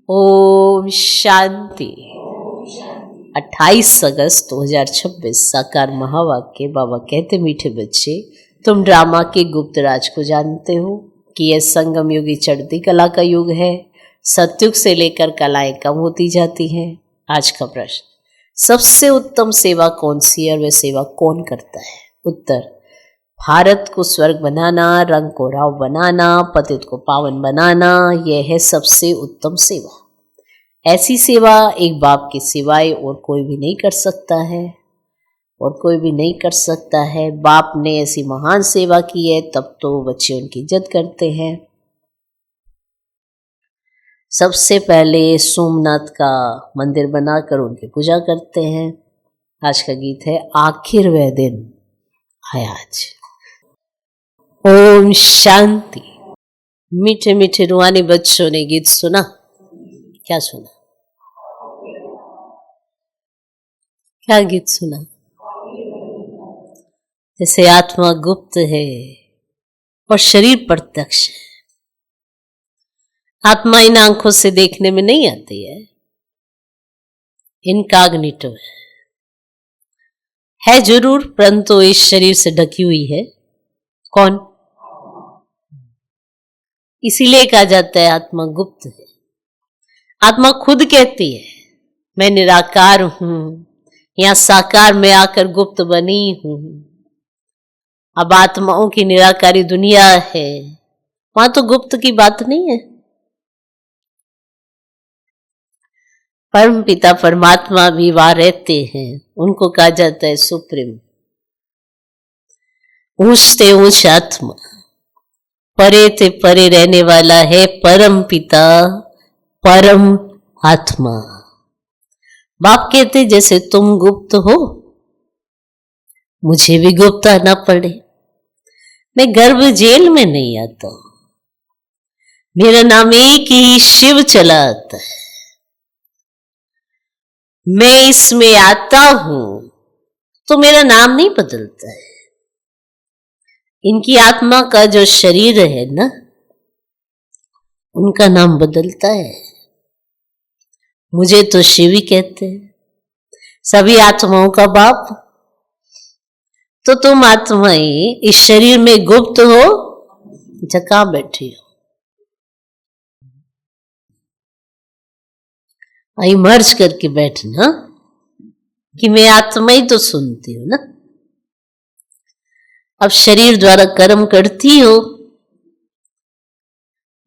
ओम शांति। 28 अगस्त 2026 साकार महावाक्य। बाबा कहते, मीठे बच्चे, तुम ड्रामा के गुप्त राज को जानते हो कि यह संगम युगी चढ़ती कला का युग है। सतयुग से लेकर कलाएं कम होती जाती हैं। आज का प्रश्न, सबसे उत्तम सेवा कौन सी है और वह सेवा कौन करता है? उत्तर, भारत को स्वर्ग बनाना, रंग को राव बनाना, पतित को पावन बनाना, यह है सबसे उत्तम सेवा। ऐसी सेवा एक बाप के सिवाय और कोई भी नहीं कर सकता है, बाप ने ऐसी महान सेवा की है, तब तो बच्चे उनकी इज्जत करते हैं। सबसे पहले सोमनाथ का मंदिर बनाकर उनकी पूजा करते हैं। आज का गीत है, आखिर वह दिन आया आज। ओम शांति। मीठे मीठे रूहानी बच्चों ने गीत सुना? क्या सुना? क्या गीत सुना? जैसे आत्मा गुप्त है और शरीर प्रत्यक्ष है। आत्मा इन आंखों से देखने में नहीं आती है, इनकॉग्निटो है जरूर, परंतु इस शरीर से ढकी हुई है। कौन? इसीलिए कहा जाता है आत्मा गुप्त है। आत्मा खुद कहती है, मैं निराकार हूं, यहां साकार में आकर गुप्त बनी हूं। अब आत्माओं की निराकारी दुनिया है, वहां तो गुप्त की बात नहीं है। परम पिता परमात्मा भी वहां रहते हैं, उनको कहा जाता है सुप्रीम, ऊंच से ऊंच आत्मा, परे से परे रहने वाला है परम पिता परम आत्मा। बाप कहते, जैसे तुम गुप्त हो, मुझे भी गुप्त आना पड़े। मैं गर्भ जेल में नहीं आता, मेरा नाम एक ही शिव चला आता है। मैं इसमें आता हूं तो मेरा नाम नहीं बदलता है। इनकी आत्मा का जो शरीर है ना, उनका नाम बदलता है। मुझे तो शिव ही कहते हैं, सभी आत्माओं का बाप। तो तुम आत्माएं इस शरीर में गुप्त हो, जका बैठी हो। आई मर्ज करके बैठना कि मैं आत्मा ही तो सुनती हूं ना। अब शरीर द्वारा कर्म करती हो,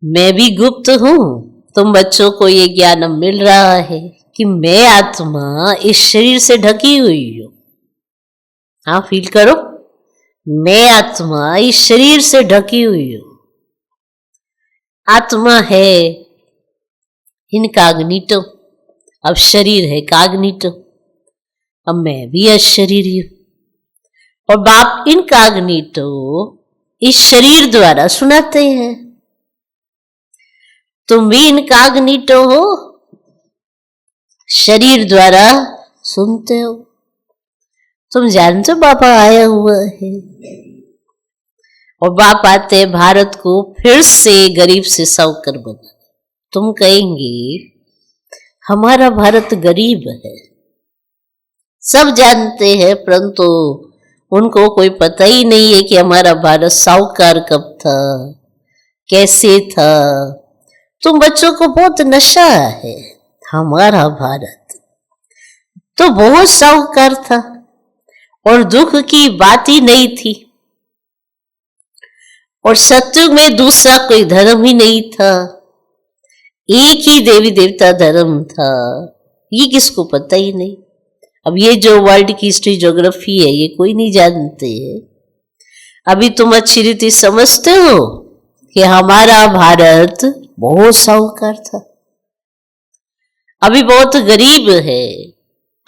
मैं भी गुप्त हूं। तुम बच्चों को ये ज्ञान मिल रहा है कि मैं आत्मा इस शरीर से ढकी हुई हूं। हाँ, फील करो, मैं आत्मा इस शरीर से ढकी हुई हूं। आत्मा है इनकॉग्निटो, अब शरीर है कॉग्निटो। अब मैं भी अशरीरी हूं और बाप इनकॉग्निटो इस शरीर द्वारा सुनाते हैं। तुम भी इनकॉग्निटो हो, शरीर द्वारा सुनते हो। तुम जानते हो बाबा आया हुआ है, और बाप आते हैं भारत को फिर से गरीब से साहूकार बना। तुम कहेंगे हमारा भारत गरीब है, सब जानते हैं, परंतु उनको कोई पता ही नहीं है कि हमारा भारत साहूकार कब था, कैसे था। तुम बच्चों को बहुत नशा है। हमारा भारत तो बहुत साहूकार था और दुख की बात ही नहीं थी, और सतयुग में दूसरा कोई धर्म ही नहीं था, एक ही देवी देवता धर्म था। ये किसको पता ही नहीं। अब ये जो वर्ल्ड की हिस्ट्री ज्योग्राफी है, ये कोई नहीं जानते है। अभी तुम अच्छी रीति समझते हो कि हमारा भारत बहुत साहूकार था, अभी बहुत गरीब है।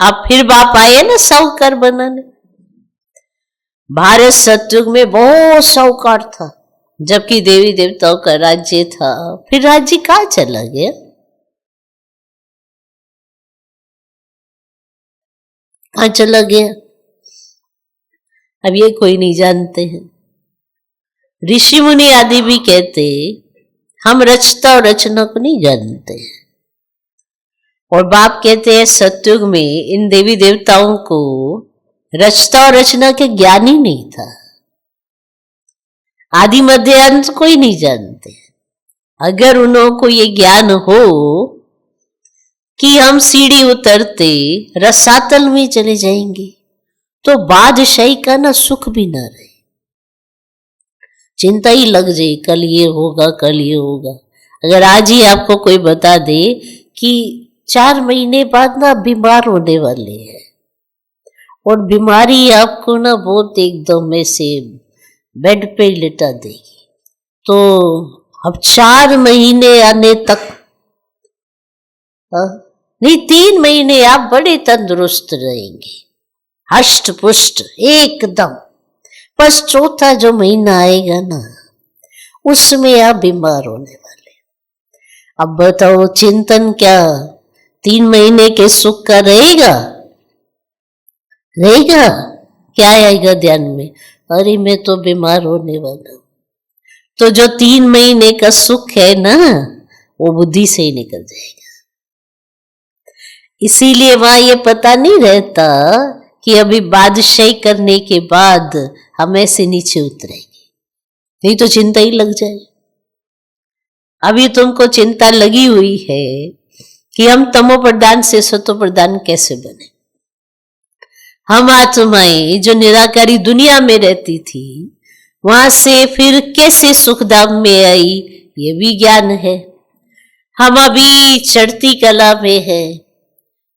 अब फिर बाप आए ना साहूकार बनाने। भारत सतयुग में बहुत साहूकार था, जबकि देवी देवताओं का राज्य था। फिर राज्य कहाँ चला गया? कहाँ चला गया? अब ये कोई नहीं जानते हैं। ऋषि मुनि आदि भी कहते, हम रचता और रचना को नहीं जानते। और बाप कहते हैं सतयुग में इन देवी देवताओं को रचता और रचना के ज्ञान ही नहीं था। आदि मध्य अंत कोई नहीं जानते। अगर उन्हों को ये ज्ञान हो कि हम सीढ़ी उतरते रसातल में चले जाएंगे तो बादशाही का ना सुख भी ना रहे, चिंता ही लग जाए कल ये होगा कल ये होगा। अगर आज ही आपको कोई बता दे कि 4 महीने बाद ना बीमार होने वाले हैं और बीमारी आपको ना बहुत एकदम ऐसे बेड पे लेटा देगी, तो अब 4 महीने आने तक नहीं 3 महीने आप बड़े तंदुरुस्त रहेंगे, हष्ट पुष्ट एकदम। बस चौथा जो महीना आएगा ना उसमें आप बीमार होने वाले। अब बताओ चिंतन क्या 3 महीने के सुख का रहेगा? रहेगा? क्या आएगा ध्यान में? अरे मैं तो बीमार होने वाला हूं। तो जो 3 महीने का सुख है ना वो बुद्धि से ही निकल जाएगा। इसीलिए वहां ये पता नहीं रहता कि अभी बादशाही करने के बाद हम ऐसे नीचे उतरेंगे, नहीं तो चिंता ही लग जाए। अभी तुमको चिंता लगी हुई है कि हम तमो प्रधान से सतो प्रधान कैसे बने। हम आत्माएं जो निराकारी दुनिया में रहती थी वहां से फिर कैसे सुखधाम में आई ये भी ज्ञान है। हम अभी चढ़ती कला में है,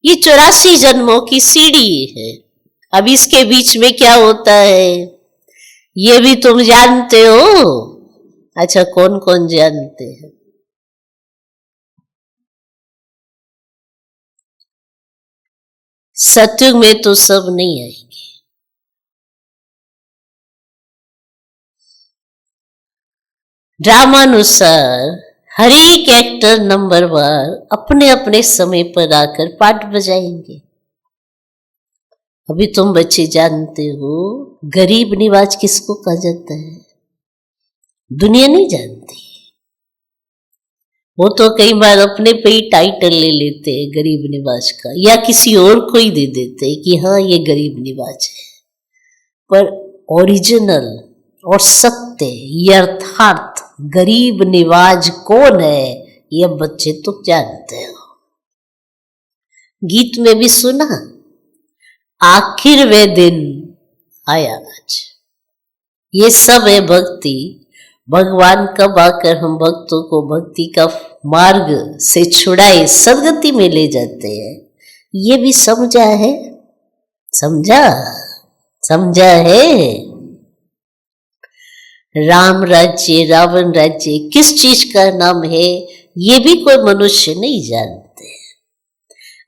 ये 84 जन्मों की सीढ़ी है। अब इसके बीच में क्या होता है ये भी तुम जानते हो। अच्छा कौन कौन जानते हैं? सतयुग में तो सब नहीं आएंगे। ड्रामानुसार हर एक एक्टर नंबरवार अपने अपने समय पर आकर पाठ बजाएंगे। अभी तुम बच्चे जानते हो गरीब निवाज किसको कहा जाता है? दुनिया नहीं जानती। वो तो कई बार अपने पे ही टाइटल ले लेते हैं गरीब निवाज का, या किसी और को ही दे देते हैं कि हाँ ये गरीब निवाज है। पर ओरिजिनल और सत्य यथार्थ गरीब निवाज कौन है ये बच्चे तो जानते हो। गीत में भी सुना, आखिर वे दिन आया आज। ये सब है भक्ति। भगवान कब आकर हम भक्तों को भक्ति का मार्ग से छुड़ाए सदगति में ले जाते हैं ये भी समझा है? समझा है? राम राज्य रावण राज्य किस चीज का नाम है ये भी कोई मनुष्य नहीं जानते।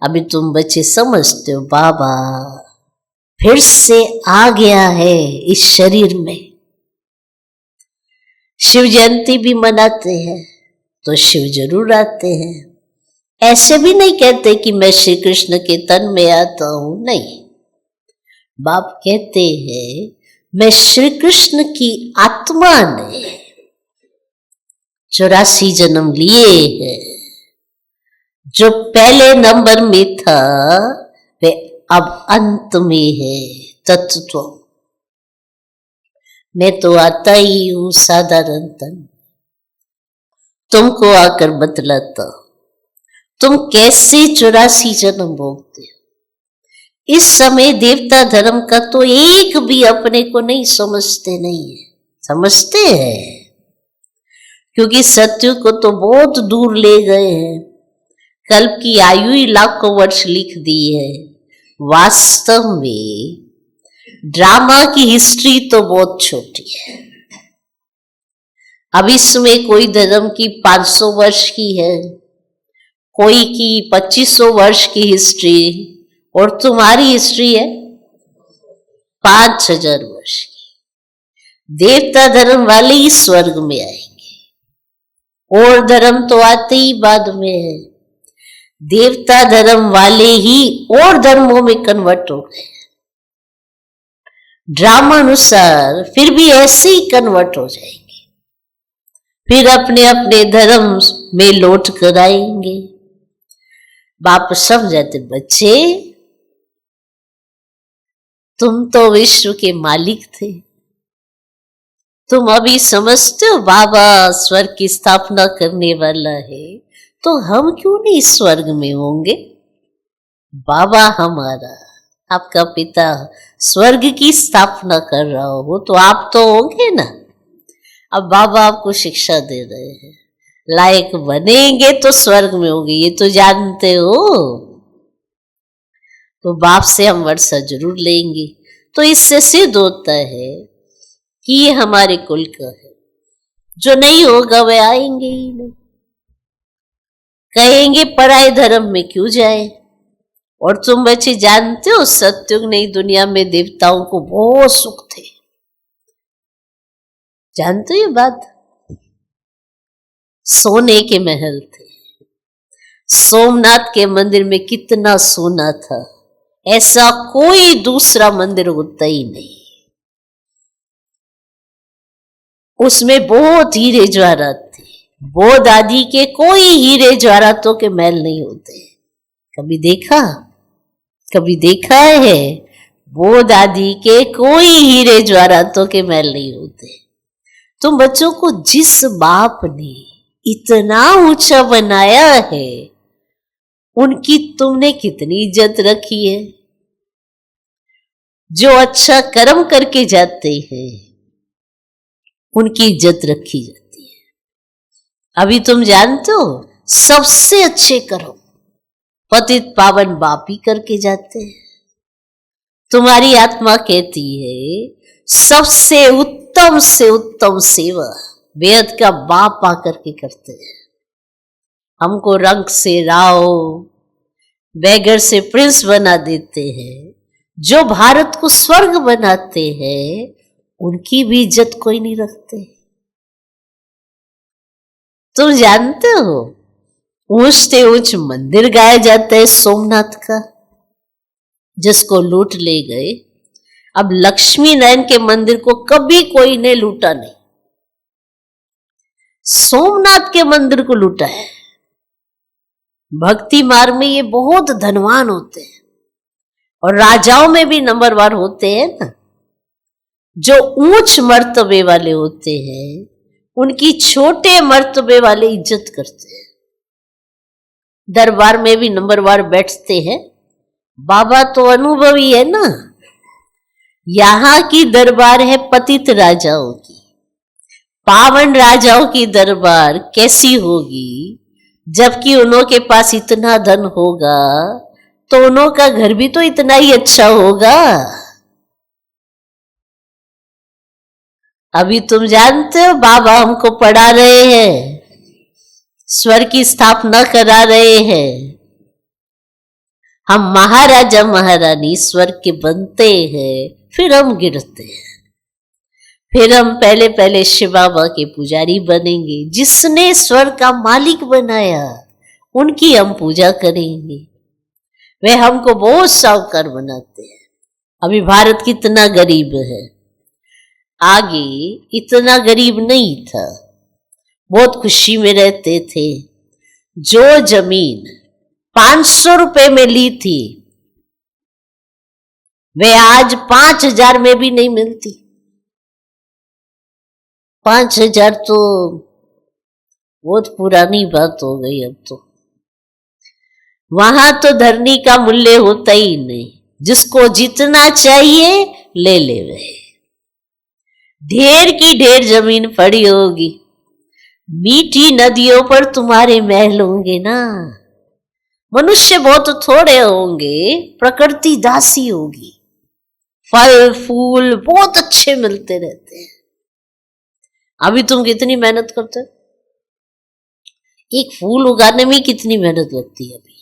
अभी तुम बच्चे समझते हो बाबा फिर से आ गया है इस शरीर में। शिव जयंती भी मनाते हैं तो शिव जरूर आते हैं। ऐसे भी नहीं कहते कि मैं श्री कृष्ण के तन में आता हूं, नहीं। बाप कहते हैं मैं श्री कृष्ण की आत्मा ने 84 जन्म लिए हैं। जो पहले नंबर में था वे अब अंत में है तत्व। मैं तो आता ही हूं साधारण तन। तुमको आकर बतलाता तुम कैसे 84 जन्म भोगते हो। इस समय देवता धर्म का तो एक भी अपने को नहीं समझते नहीं है। समझते हैं क्योंकि सत्य को तो बहुत दूर ले गए हैं। कल्प की आयु ही लाखों वर्ष लिख दी है। वास्तव में ड्रामा की हिस्ट्री तो बहुत छोटी है। अब इसमें कोई धर्म की 500 वर्ष की है, कोई की 2500 वर्ष की हिस्ट्री, और तुम्हारी हिस्ट्री है 5000 वर्ष की। देवता धर्म वाले ही स्वर्ग में आएंगे और धर्म तो आते ही बाद में है। देवता धर्म वाले ही और धर्मों में कन्वर्ट हो गए। ड्रामा अनुसार फिर भी ऐसे ही कन्वर्ट हो जाएंगे, फिर अपने अपने धर्म में लौट कर आएंगे। बाप समझाते, बच्चे तुम तो विश्व के मालिक थे, तुम अभी समझते हो बाबा स्वर्ग की स्थापना करने वाला है, तो हम क्यों नहीं स्वर्ग में होंगे? बाबा हमारा, आपका पिता स्वर्ग की स्थापना कर रहा हो तो आप तो होंगे ना। अब बाबा आपको शिक्षा दे रहे हैं, लायक बनेंगे तो स्वर्ग में होंगे, ये तो जानते हो। तो बाप से हम वर्षा जरूर लेंगे। तो इससे सिद्ध होता है कि ये हमारे कुल का है। जो नहीं होगा वे आएंगे ही नहीं, कहेंगे पराये धर्म में क्यों जाए। और तुम बच्चे जानते हो सत्युग नई दुनिया में देवताओं को बहुत सुख थे, जानते हो ये बात? सोने के महल थे। सोमनाथ के मंदिर में कितना सोना था, ऐसा कोई दूसरा मंदिर होता ही नहीं। उसमें बहुत हीरे जवाहरात थे। बौद्ध आदि के कोई हीरे जवाहरातों के महल नहीं होते। कभी देखा? कभी देखा है? बौद्ध आदि के कोई हीरे जवाहरातों के महल नहीं होते। तुम बच्चों को जिस बाप ने इतना ऊंचा बनाया है, उनकी तुमने कितनी इज्जत रखी है। जो अच्छा कर्म करके जाते हैं उनकी इज्जत रखी जाती है। अभी तुम जानते हो सबसे अच्छे कर्म पतित पावन बाप ही करके जाते हैं। तुम्हारी आत्मा कहती है सबसे उत्तम से उत्तम सेवा बेहद का बाप आकर के करते हैं। हमको रंग से राव, बैगर से प्रिंस बना देते हैं। जो भारत को स्वर्ग बनाते हैं उनकी भी इज्जत कोई नहीं रखते। तुम जानते हो ऊंच से ऊंच मंदिर गाया जाता है सोमनाथ का, जिसको लूट ले गए। अब लक्ष्मी नारायण के मंदिर को कभी कोई ने लूटा नहीं, सोमनाथ के मंदिर को लूटा है। भक्ति मार्ग में ये बहुत धनवान होते हैं और राजाओं में भी नंबर 1 होते हैं ना। जो ऊंच मर्तबे वाले होते हैं उनकी छोटे मर्तबे वाले इज्जत करते हैं। दरबार में भी नंबर 1 बैठते हैं। बाबा तो अनुभवी है ना। यहां की दरबार है पतित राजाओं की, पावन राजाओं की दरबार कैसी होगी? जबकि उन्हों के पास इतना धन होगा तो उन्हों का घर भी तो इतना ही अच्छा होगा। अभी तुम जानते हो बाबा हमको पढ़ा रहे हैं, स्वर्ग की स्थापना करा रहे हैं। हम महाराजा महारानी स्वर्ग के बनते हैं, फिर हम गिरते हैं। फिर हम पहले पहले शिव बाबा के पुजारी बनेंगे। जिसने स्वर्ग का मालिक बनाया उनकी हम पूजा करेंगे। वे हमको बहुत साहूकार बनाते हैं। अभी भारत कितना गरीब है, आगे इतना गरीब नहीं था, बहुत खुशी में रहते थे। जो जमीन 500 रुपए में ली थी वे आज 5000 में भी नहीं मिलती। 5000 तो बहुत पुरानी बात हो गई। अब तो वहां तो धरनी का मूल्य होता ही नहीं, जिसको जितना चाहिए ले ले। वे ढेर की ढेर जमीन पड़ी होगी। मीठी नदियों पर तुम्हारे महल होंगे ना। मनुष्य बहुत थोड़े होंगे, प्रकृति दासी होगी। फल फूल बहुत अच्छे मिलते रहते हैं। अभी तुम कितनी मेहनत करते हो? एक फूल उगाने में कितनी मेहनत लगती है अभी।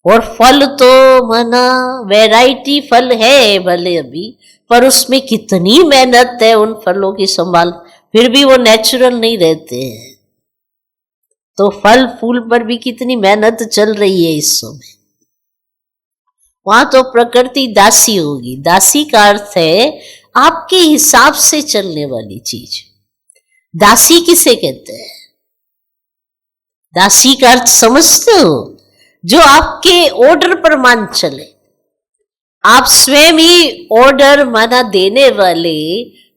और फल तो माना वैरायटी फल है भले अभी, पर उसमें कितनी मेहनत है उन फलों की संभाल, फिर भी वो नेचुरल नहीं रहते हैं। तो फल फूल पर भी कितनी मेहनत चल रही है इस समय। वहां तो प्रकृति दासी होगी। दासी का अर्थ है आपके हिसाब से चलने वाली चीज। दासी किसे कहते हैं? दासी का अर्थ समझते हो? जो आपके ऑर्डर पर मान चले। आप स्वयं ही ऑर्डर माना देने वाले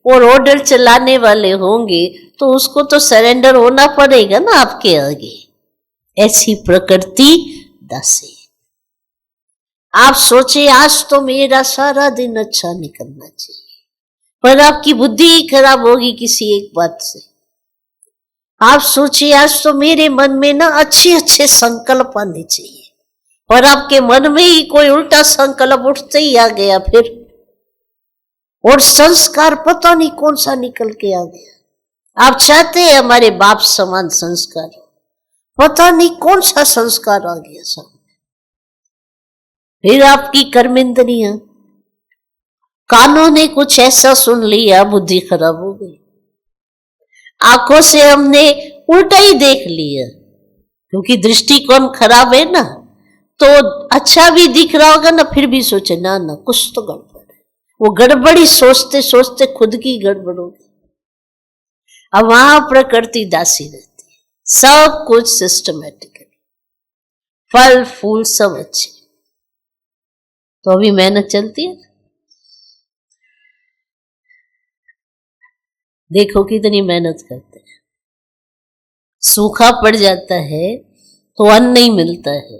और ऑर्डर चलाने वाले होंगे तो उसको तो सरेंडर होना पड़ेगा ना आपके आगे। ऐसी प्रकृति दासी। आप सोचे आज तो मेरा सारा दिन अच्छा निकलना चाहिए, पर आपकी बुद्धि ही खराब होगी किसी एक बात से। आप सोचिए आज तो मेरे मन में ना अच्छे अच्छे संकल्प आने चाहिए, और आपके मन में ही कोई उल्टा संकल्प उठते ही आ गया फिर, और संस्कार पता नहीं कौन सा निकल के आ गया। आप चाहते हैं हमारे बाप समान संस्कार, पता नहीं कौन सा संस्कार आ गया सब। फिर आपकी कर्मेंद्रियां, कानों ने कुछ ऐसा सुन लिया, बुद्धि खराब हो गई। आंखों से हमने उल्टा ही देख लिया, क्योंकि दृष्टिकोण खराब है ना, तो अच्छा भी दिख रहा होगा ना, फिर भी सोचे ना ना कुछ तो गड़बड़ है। वो गड़बड़ी सोचते सोचते खुद की गड़बड़ होगी। अब वहां प्रकृति दासी रहती है, सब कुछ सिस्टमेटिकली, फल फूल सब अच्छे। तो अभी मेहनत चलती है, देखो कितनी मेहनत करते हैं। सूखा पड़ जाता है तो अन्न नहीं मिलता है,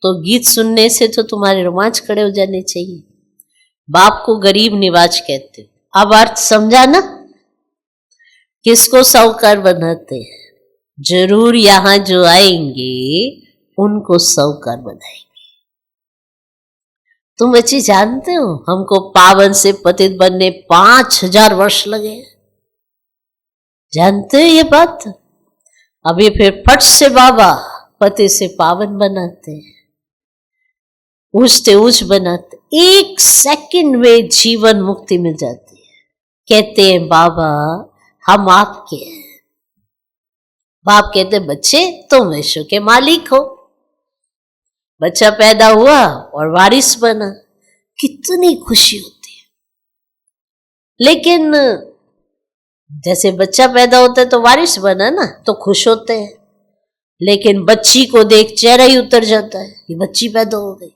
तो गीत सुनने से तो तुम्हारे रोमांच खड़े हो जाने चाहिए। बाप को गरीब निवाज कहते हो। अब अर्थ समझा ना, किसको साहूकार बनाते हैं? जरूर यहां जो आएंगे उनको साहूकार बनाएंगे। तुम बच्चे जानते हो हमको पावन से पतित बनने 5000 वर्ष लगे, जानते हो ये बात? अभी फिर फट से बाबा पति से पावन बनाते हैं, ऊंचते ऊंच बनाते, 1 सेकंड में जीवन मुक्ति मिल जाती है। कहते हैं बाबा हम आपके हैं। बाप कहते बच्चे तुम विश्व के मालिक हो। बच्चा पैदा हुआ और वारिस बना, कितनी खुशी होती है। लेकिन जैसे बच्चा पैदा होता है तो वारिस बना ना, तो खुश होते हैं, लेकिन बच्ची को देख चेहरा ही उतर जाता है, ये बच्ची पैदा हो गई।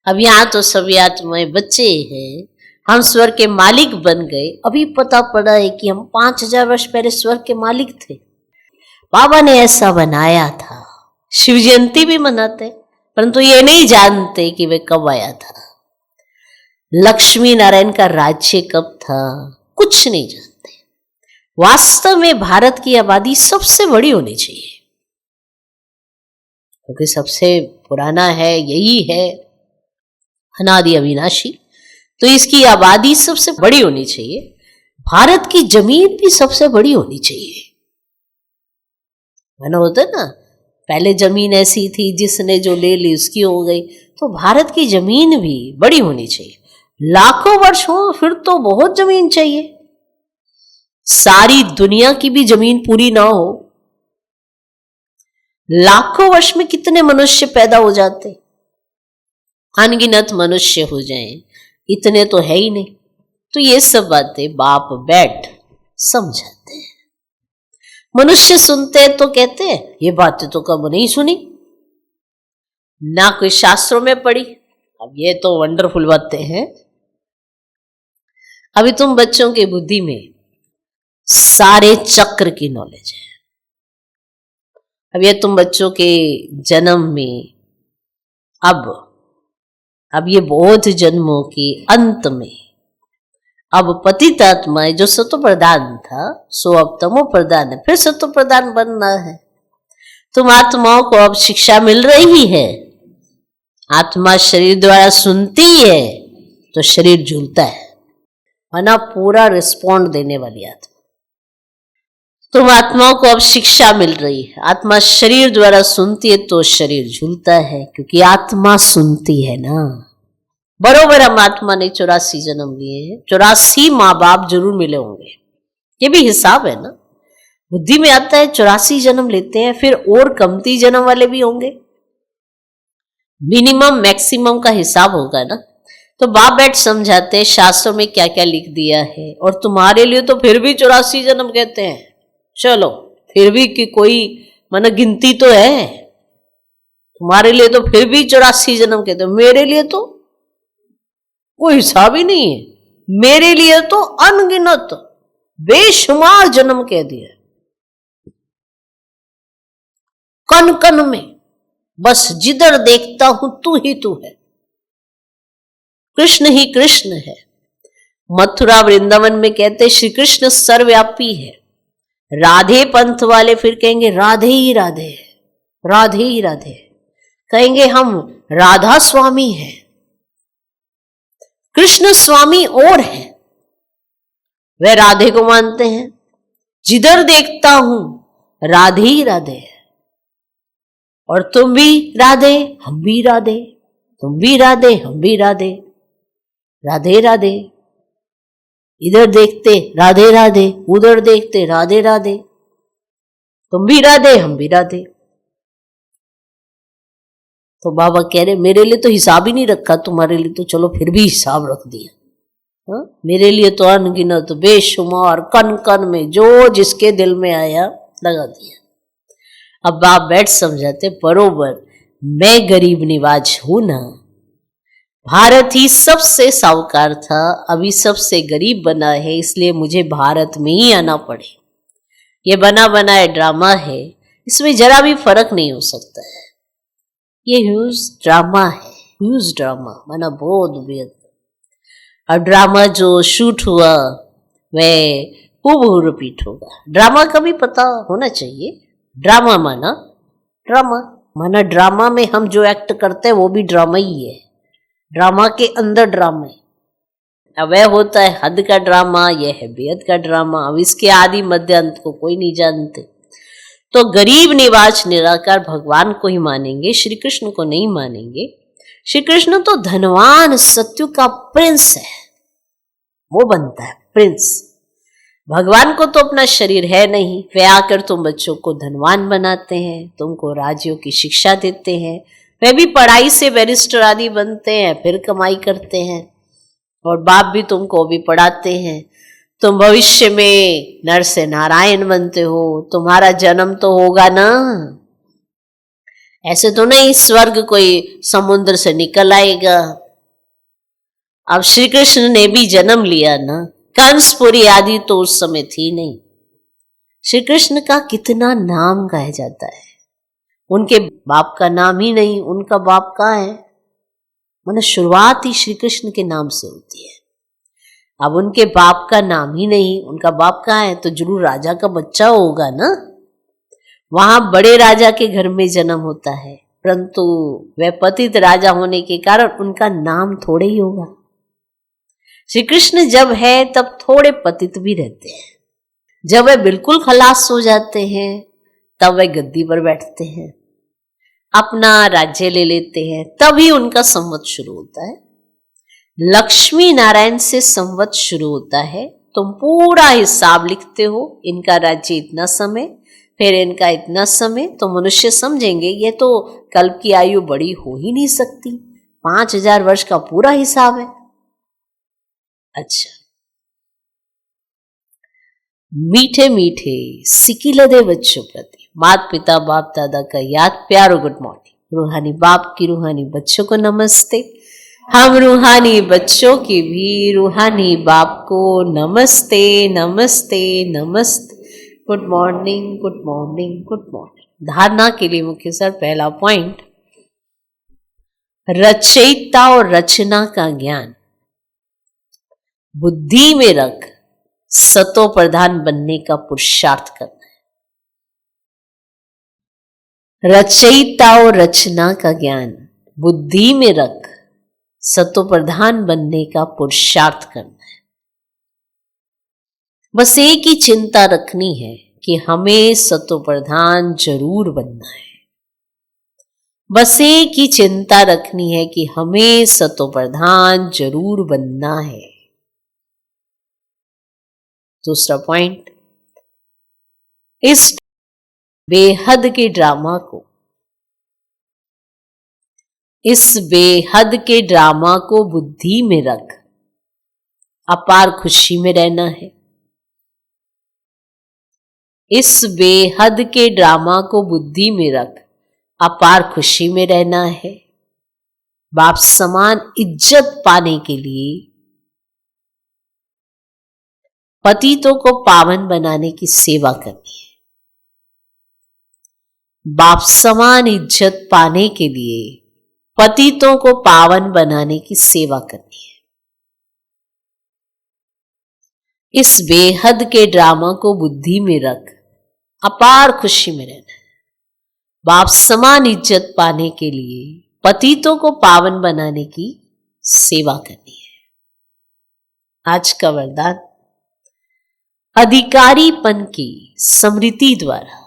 अब यहां तो सभी आत्माएं बच्चे हैं, हम स्वर्ग के मालिक बन गए। अभी पता पड़ा है कि हम 5000 वर्ष पहले स्वर्ग के मालिक थे, बाबा ने ऐसा बनाया था। शिव जयंती भी मनाते, परंतु ये नहीं जानते कि वे कब आया था, लक्ष्मी नारायण का राज्य कब था, कुछ नहीं जानते। वास्तव में भारत की आबादी सबसे बड़ी होनी चाहिए, क्योंकि सबसे पुराना है, यही है अनादि अविनाशी, तो इसकी आबादी सबसे बड़ी होनी चाहिए। भारत की जमीन भी सबसे बड़ी होनी चाहिए। माना होता है ना, पहले जमीन ऐसी थी जिसने जो ले ली उसकी हो गई, तो भारत की जमीन भी बड़ी होनी चाहिए। लाखों वर्ष हो फिर तो बहुत जमीन चाहिए, सारी दुनिया की भी जमीन पूरी ना हो। लाखों वर्ष में कितने मनुष्य पैदा हो जाते, अनगिनत मनुष्य हो जाएं, इतने तो है ही नहीं। तो ये सब बातें बाप बैठ समझाते हैं। मनुष्य सुनते हैं तो कहते हैं ये बातें तो कब नहीं सुनी, ना कोई शास्त्रों में पढ़ी। अब ये तो वंडरफुल बातें हैं। अभी तुम बच्चों की बुद्धि में सारे चक्र की नॉलेज है। अब ये तुम बच्चों के जन्म में अब ये बहुत जन्मों के अंत में अब पतित आत्मा जो सत्व प्रधान था सो अब तमो प्रधान है, फिर सत्व प्रधान बनना है। तुम आत्माओं को अब शिक्षा मिल रही है, आत्मा शरीर द्वारा सुनती है तो शरीर झूलता है, वरना पूरा रिस्पॉन्ड देने वाली आत्मा। तुम आत्माओं को अब शिक्षा मिल रही है, आत्मा शरीर द्वारा सुनती है तो शरीर झूलता है, क्योंकि आत्मा सुनती है ना। बरोबर हम आत्मा ने 84 जन्म लिए हैं, 84 माँ बाप जरूर मिले होंगे, ये भी हिसाब है ना। बुद्धि में आता है 84 जन्म लेते हैं, फिर और कमती जन्म वाले भी होंगे, मिनिमम मैक्सिमम का हिसाब होगा ना। तो बाप बैठ समझाते हैं शास्त्रों में क्या क्या लिख दिया है, और तुम्हारे लिए तो फिर भी 84 जन्म कहते हैं। चलो फिर भी कि कोई मन गिनती तो है, तुम्हारे लिए तो फिर भी 84 जन्म कहते हो, मेरे लिए तो कोई हिसाब ही नहीं है, मेरे लिए तो अनगिनत बेशुमार जन्म कह दिया, कन कन में, बस जिधर देखता हूं तू ही तू है, कृष्ण ही कृष्ण है। मथुरा वृंदावन में कहते श्री कृष्ण सर्वव्यापी है। राधे पंथ वाले फिर कहेंगे राधे ही राधे है, राधे ही राधे है, कहेंगे हम राधा स्वामी हैं, कृष्ण स्वामी और है, वह राधे को मानते हैं। जिधर देखता हूं राधे ही राधे है, और तुम भी राधे हम भी राधे, तुम भी राधे हम भी राधे, राधे राधे। इधर देखते राधे राधे, उधर देखते राधे राधे, तुम भी राधे हम भी राधे। तो बाबा कह रहे मेरे लिए तो हिसाब ही नहीं रखा, तुम्हारे लिए तो चलो फिर भी हिसाब रख दिया। हा? मेरे लिए तो अनगिनत बेशुमार कन कन में जो जिसके दिल में आया लगा दिया। अब आप बैठ समझाते बरोबर, मैं गरीब निवाज हूं ना, भारत ही सबसे साहूकार था, अभी सबसे गरीब बना है, इसलिए मुझे भारत में ही आना पड़े। ये बना बनाया ड्रामा है, इसमें जरा भी फर्क नहीं हो सकता है, ये ह्यूज ड्रामा है, ह्यूज ड्रामा माना बहुत बेहद। और ड्रामा जो शूट हुआ वह हूबहू रिपीट होगा। ड्रामा का भी पता होना चाहिए, ड्रामा माना ड्रामा में हम जो एक्ट करते हैं वो भी ड्रामा ही है, ड्रामा के अंदर ड्रामा है। अब वह होता है हद का ड्रामा, यह है बेहद का ड्रामा। अब इसके आदि मध्य अंत को कोई नहीं जानते। तो गरीब निवाज निराकार भगवान को ही मानेंगे, श्री कृष्ण को नहीं मानेंगे। श्री कृष्ण तो धनवान सत्यु का प्रिंस है, वो बनता है प्रिंस। भगवान को तो अपना शरीर है नहीं, वे आकर तुम बच्चों को धनवान बनाते हैं, तुमको राज्यों की शिक्षा देते हैं, वे भी पढ़ाई से बैरिस्टर आदि बनते हैं, फिर कमाई करते हैं, और बाप भी तुमको भी पढ़ाते हैं। तुम भविष्य में नर से नारायण बनते हो, तुम्हारा जन्म तो होगा ना, ऐसे तो नहीं स्वर्ग कोई समुद्र से निकल आएगा। अब श्री कृष्ण ने भी जन्म लिया ना, कंसपुरी आदि तो उस समय थी नहीं। श्री कृष्ण का कितना नाम गाया जाता है, उनके बाप का नाम ही नहीं, उनका बाप कहाँ है, माना शुरुआत ही श्री कृष्ण के नाम से होती है। अब उनके बाप का नाम ही नहीं, उनका बाप कहाँ है, तो जरूर राजा का बच्चा होगा ना, वहां बड़े राजा के घर में जन्म होता है, परंतु वह पतित राजा होने के कारण उनका नाम थोड़े ही होगा। श्री कृष्ण जब है तब थोड़े पतित भी रहते हैं, जब वे बिल्कुल खलास हो जाते हैं तब वे गद्दी पर बैठते हैं, अपना राज्य ले लेते हैं, तभी उनका संवत शुरू होता है। लक्ष्मी नारायण से संवत शुरू होता है, तुम पूरा हिसाब लिखते हो, इनका राज्य इतना समय, फिर इनका इतना समय, तो मनुष्य समझेंगे ये तो कल्प की आयु बड़ी हो ही नहीं सकती, 5000 वर्ष का पूरा हिसाब है। अच्छा, मीठे मीठे सिकिलदे बच्चों प्रति माता पिता बाप दादा का याद प्यारो गुड मॉर्निंग। रूहानी बाप की रूहानी बच्चों को नमस्ते, हम रूहानी बच्चों की भी रूहानी बाप को नमस्ते नमस्ते नमस्ते। Good morning good morning good morning. धारणा के लिए मुख्य सर पहला पॉइंट, रचयिता और रचना का ज्ञान बुद्धि में रख सतो प्रधान बनने का पुरुषार्थ करना है। रचयिता और रचना का ज्ञान बुद्धि में रख सतो प्रधान बनने का पुरुषार्थ करना है। बस एक ही चिंता रखनी है कि हमें सतो प्रधान जरूर बनना है। बस एक ही चिंता रखनी है कि हमें सतो प्रधान जरूर बनना है। दूसरा पॉइंट, इस बेहद के ड्रामा को, इस बेहद के ड्रामा को बुद्धि में रख अपार खुशी में रहना है। इस बेहद के ड्रामा को बुद्धि में रख अपार खुशी में रहना है, बाप समान इज्जत पाने के लिए पतितों को पावन बनाने की सेवा करनी है। बाप समान इज्जत पाने के लिए पतितों को पावन बनाने की सेवा करनी है। इस बेहद के ड्रामा को बुद्धि में रख अपार खुशी में रहना है। बाप समान इज्जत पाने के लिए पतितों को पावन बनाने की सेवा करनी है। आज का वरदान, अधिकारीपन की स्मृति द्वारा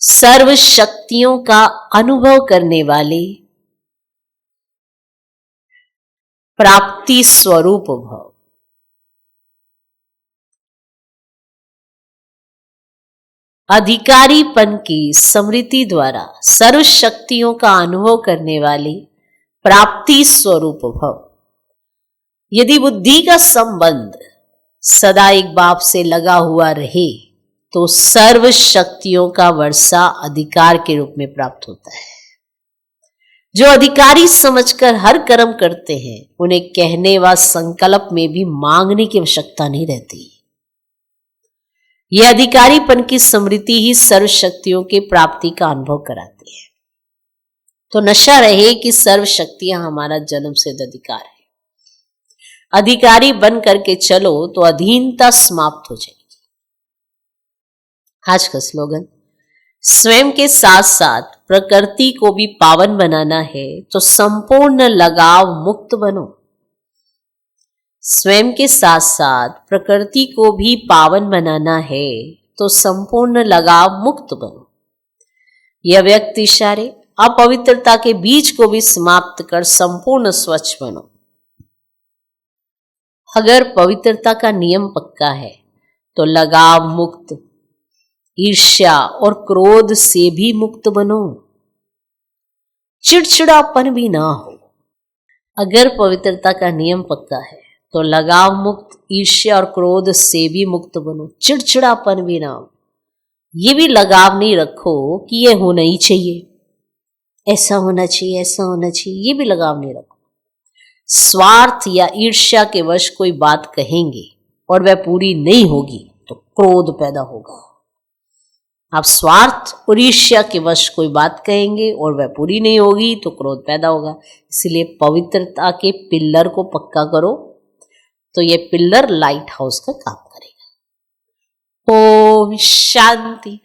सर्व शक्तियों का अनुभव करने वाले प्राप्ति स्वरूप भव। अधिकारीपन की स्मृति द्वारा सर्व शक्तियों का अनुभव करने वाले प्राप्ति स्वरूप भव। यदि बुद्धि का संबंध सदा एक बाप से लगा हुआ रहे तो सर्व शक्तियों का वर्षा अधिकार के रूप में प्राप्त होता है। जो अधिकारी समझकर हर कर्म करते हैं उन्हें कहने व संकल्प में भी मांगने की आवश्यकता नहीं रहती। यह अधिकारीपन की स्मृति ही सर्व शक्तियों के प्राप्ति का अनुभव कराती है। तो नशा रहे कि सर्व शक्तियां हमारा जन्म सिद्ध अधिकार है। अधिकारी बन करके चलो तो अधीनता समाप्त हो जाएगी। आज का स्लोगन, स्वयं के साथ साथ प्रकृति को भी पावन बनाना है तो संपूर्ण लगाव मुक्त बनो। स्वयं के साथ साथ प्रकृति को भी पावन बनाना है तो संपूर्ण लगाव मुक्त बनो। यह व्यक्ति इशारे अपवित्रता के बीज को भी समाप्त कर संपूर्ण स्वच्छ बनो। अगर पवित्रता का नियम पक्का है तो लगाव मुक्त, ईर्ष्या और क्रोध से भी मुक्त बनो। चिड़चिड़ापन भी ना हो। अगर पवित्रता का नियम पक्का है तो लगाव मुक्त, ईर्ष्या और क्रोध से भी मुक्त बनो। चिड़चिड़ापन भी ना हो। ये भी लगाव नहीं रखो कि ये होना ही चाहिए, ऐसा होना चाहिए, ऐसा होना चाहिए, ये भी लगाव नहीं रखो। स्वार्थ या ईर्ष्या के वश कोई बात कहेंगे और वह पूरी नहीं होगी तो क्रोध पैदा होगा। आप स्वार्थ और ईर्ष्या के वश कोई बात कहेंगे और वह पूरी नहीं होगी तो क्रोध पैदा होगा। इसलिए पवित्रता के पिल्लर को पक्का करो तो ये पिल्लर लाइट हाउस का काम करेगा। ओम शांति।